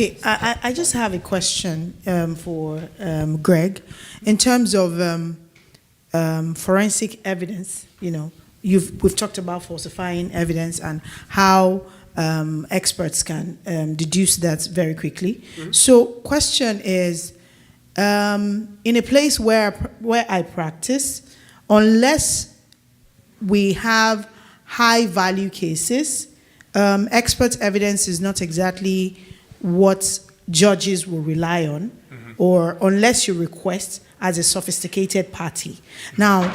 Okay, I just have a question for Greg. In terms of forensic evidence, we've talked about falsifying evidence and how experts can deduce that very quickly. Mm-hmm. So, question is, in a place where I practice, unless we have high-value cases, expert evidence is not exactly what judges will rely on, mm-hmm. or unless you request as a sophisticated party. Now,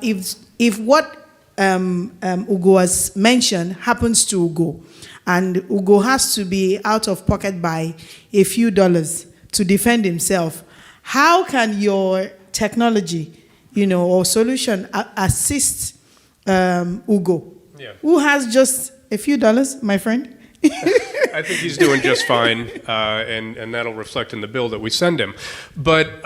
if what Ugo has mentioned happens to Ugo, and Ugo has to be out of pocket by a few dollars to defend himself, how can your technology, or solution assist Ugo, who has just a few dollars, my friend? I think he's doing just fine, and that'll reflect in the bill that we send him. But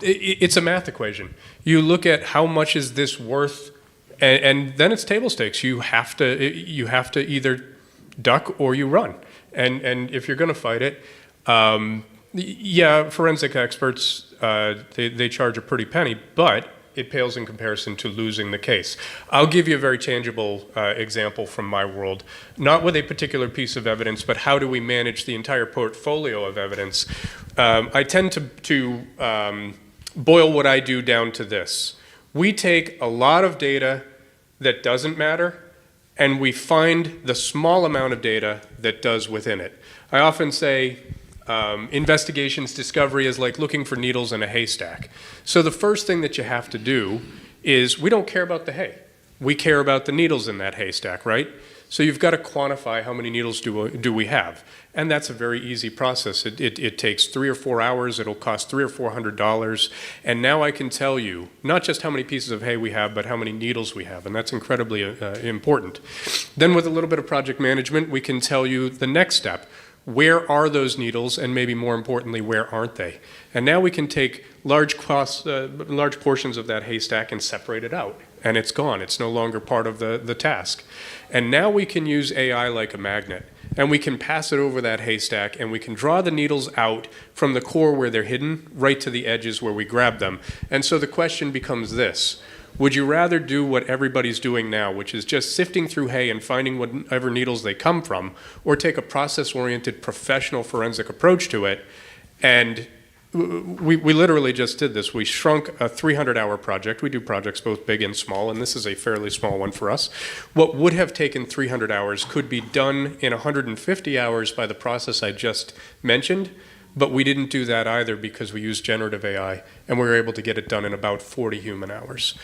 it's a math equation. You look at how much is this worth, and then it's table stakes. You have to either duck or you run. And if you're going to fight it, yeah, forensic experts, they charge a pretty penny, but it pales in comparison to losing the case. I'll give you a very tangible example from my world, not with a particular piece of evidence, but how do we manage the entire portfolio of evidence. I tend to boil what I do down to this. We take a lot of data that doesn't matter, and we find the small amount of data that does within it. I often say, investigations discovery is like looking for needles in a haystack. So the first thing that you have to do is, we don't care about the hay. We care about the needles in that haystack, right? So you've got to quantify how many needles do we have. And that's a very easy process. It takes 3 or 4 hours. It'll cost $300 or $400. And now I can tell you not just how many pieces of hay we have, but how many needles we have. And that's incredibly important. Then with a little bit of project management, we can tell you the next step. Where are those needles, and maybe more importantly, where aren't they? And now we can take large portions of that haystack and separate it out, and it's gone. It's no longer part of the task. And now we can use AI like a magnet, and we can pass it over that haystack, and we can draw the needles out from the core where they're hidden, right to the edges where we grab them. And so the question becomes this. Would you rather do what everybody's doing now, which is just sifting through hay and finding whatever needles they come from, or take a process-oriented professional forensic approach to it? And we literally just did this. We shrunk a 300-hour project. We do projects both big and small, and this is a fairly small one for us. What would have taken 300 hours could be done in 150 hours by the process I just mentioned. But we didn't do that either because we used generative AI, and we were able to get it done in about 40 human hours.